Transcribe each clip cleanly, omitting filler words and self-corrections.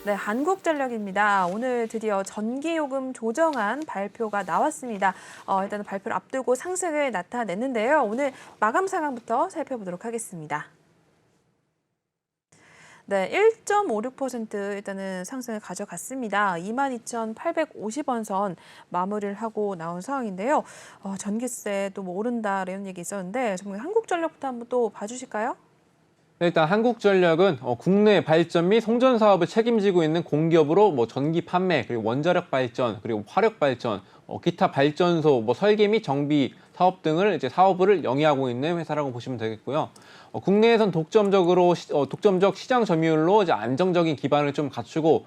네, 한국전력입니다. 오늘 드디어 전기요금 조정안 발표가 나왔습니다. 일단 발표를 앞두고 상승을 나타냈는데요. 오늘 마감 상황부터 살펴보도록 하겠습니다. 네, 1.56% 일단은 상승을 가져갔습니다. 22,850원 선 마무리를 하고 나온 상황인데요. 전기세도 뭐 오른다 이런 얘기 있었는데 정말 한국전력부터 한번 또 봐주실까요? 네, 일단 한국전력은 국내 발전 및 송전 사업을 책임지고 있는 공기업으로 전기 판매, 그리고 원자력 발전, 그리고 화력 발전, 기타 발전소 설계 및 정비 사업 등을 이제 사업을 영위하고 있는 회사라고 보시면 되겠고요. 국내에선 독점적 시장 점유율로 이제 안정적인 기반을 좀 갖추고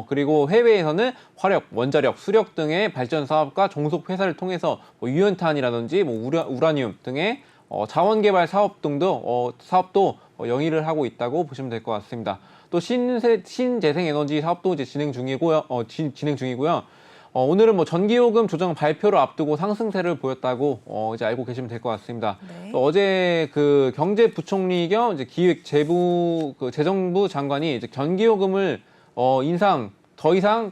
그리고 해외에서는 화력, 원자력, 수력 등의 발전 사업과 종속 회사를 통해서 유연탄이라든지 우라늄 등의 자원 개발 사업 등도 사업도 영위를 하고 있다고 보시면 될 것 같습니다. 또 신재생 에너지 사업도 이제 진행 중이고요. 오늘은 전기요금 조정 발표를 앞두고 상승세를 보였다고 이제 알고 계시면 될 것 같습니다. 네. 또 어제 그 경제부총리 겸 이제 재정부 장관이 이제 전기요금을 인상 더 이상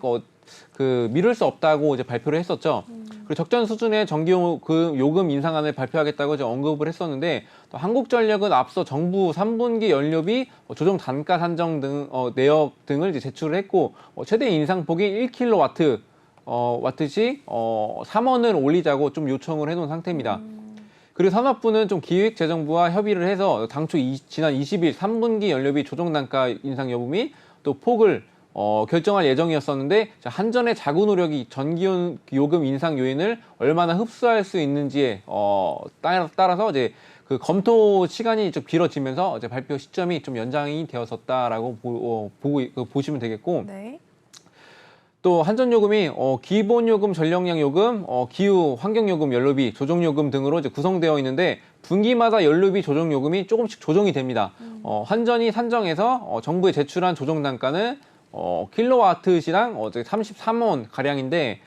미룰 수 없다고 이제 발표를 했었죠. 그리고 적정 수준의 전기요금 인상안을 발표하겠다고 이제 언급을 했었는데, 또 한국전력은 앞서 정부 3분기 연료비 조정 단가 산정 등 내역 등을 이제 제출을 했고, 최대 인상폭이 1kW 와트씩 3원을 올리자고 좀 요청을 해놓은 상태입니다. 그리고 산업부는 좀 기획재정부와 협의를 해서 당초 지난 20일 3분기 연료비 조정 단가 인상 여부 및 또 폭을 결정할 예정이었었는데, 한전의 자구 노력이 전기요금 인상 요인을 얼마나 흡수할 수 있는지에 따라서 이제 그 검토 시간이 좀 길어지면서 이제 발표 시점이 좀 연장이 되었었다라고 보시면 되겠고. 네. 또 한전요금이 기본요금, 전력량 요금, 기후 환경요금, 연료비, 조정요금 등으로 이제 구성되어 있는데, 분기마다 연료비 조정요금이 조금씩 조정이 됩니다. 한전이 산정해서 정부에 제출한 조정 단가는 킬로와트시당 33원 가량인데,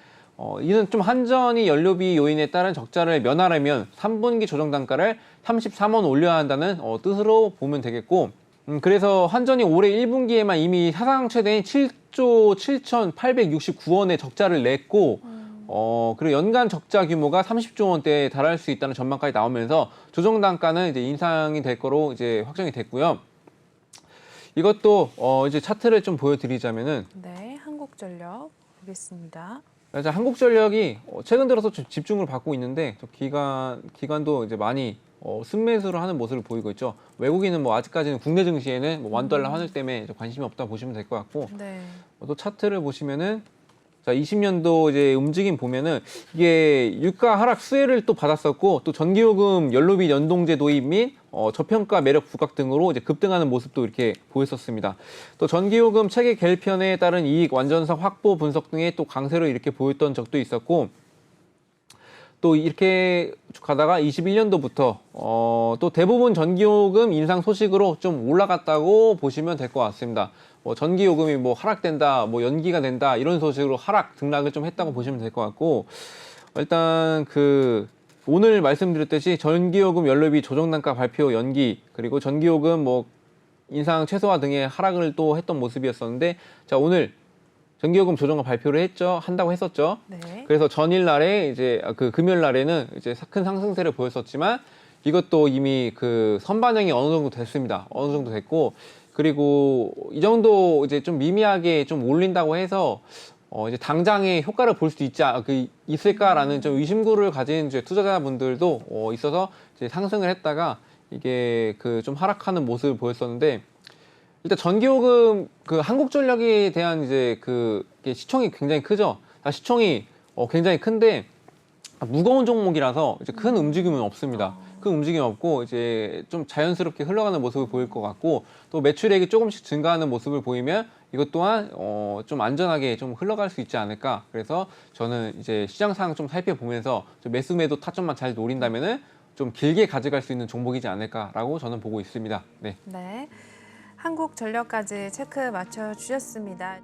이는 좀 한전이 연료비 요인에 따른 적자를 면하려면 3분기 조정 단가를 33원 올려야 한다는 뜻으로 보면 되겠고, 그래서 한전이 올해 1분기에만 이미 사상 최대인 7조 7,869원의 적자를 냈고, 그리고 연간 적자 규모가 30조 원대에 달할 수 있다는 전망까지 나오면서 조정 단가는 이제 인상이 될 거로 이제 확정이 됐고요. 이것도 이제 차트를 좀 보여드리자면은, 네, 한국전력 보겠습니다. 한국전력이 최근 들어서 좀 집중을 받고 있는데, 기관도 이제 많이 순매수를 하는 모습을 보이고 있죠. 외국인은 아직까지는 국내 증시에는 원달러 환율 때문에 관심이 없다 보시면 될 것 같고, 네. 또 차트를 보시면은, 자, 20년도 이제 움직임 보면은 이게 유가 하락 수혜를 또 받았었고, 또 전기요금 연료비 연동제 도입 및 저평가 매력 부각 등으로 이제 급등하는 모습도 이렇게 보였었습니다. 또 전기요금 체계 개편에 따른 이익 완전성 확보 분석 등의 또 강세를 이렇게 보였던 적도 있었고, 또 이렇게 가다가 21년도부터 또 대부분 전기요금 인상 소식으로 좀 올라갔다고 보시면 될 것 같습니다. 전기요금이 하락된다, 연기가 된다 이런 소식으로 등락을 좀 했다고 보시면 될 것 같고, 일단 오늘 말씀드렸듯이 전기요금 연료비 조정 단가 발표 연기, 그리고 전기요금 인상 최소화 등의 하락을 또 했던 모습이었었는데, 자, 오늘 전기요금 조정과 발표를 한다고 했었죠. 네. 그래서 전일날에 이제 금요일 날에는 이제 큰 상승세를 보였었지만, 이것도 이미 선반영이 어느 정도 됐습니다. 어느 정도 됐고, 그리고 이 정도 이제 좀 미미하게 좀 올린다고 해서 이제 당장의 효과를 볼 수 있을까라는 좀 의심구를 가진 이제 투자자분들도 있어서 이제 상승을 했다가 이게 좀 하락하는 모습을 보였었는데, 일단 전기요금 한국전력에 대한 이제 시총이 굉장히 크죠. 시총이 굉장히 큰데 무거운 종목이라서 이제 큰 움직임은 없습니다. 큰 움직임 없고 이제 좀 자연스럽게 흘러가는 모습을 보일 것 같고, 또 매출액이 조금씩 증가하는 모습을 보이면 이것 또한 좀 안전하게 좀 흘러갈 수 있지 않을까. 그래서 저는 이제 시장 상황 좀 살펴보면서 좀 매수 매도 타점만 잘 노린다면은 좀 길게 가져갈 수 있는 종목이지 않을까라고 저는 보고 있습니다. 네. 네. 한국전력까지 체크 맞춰주셨습니다.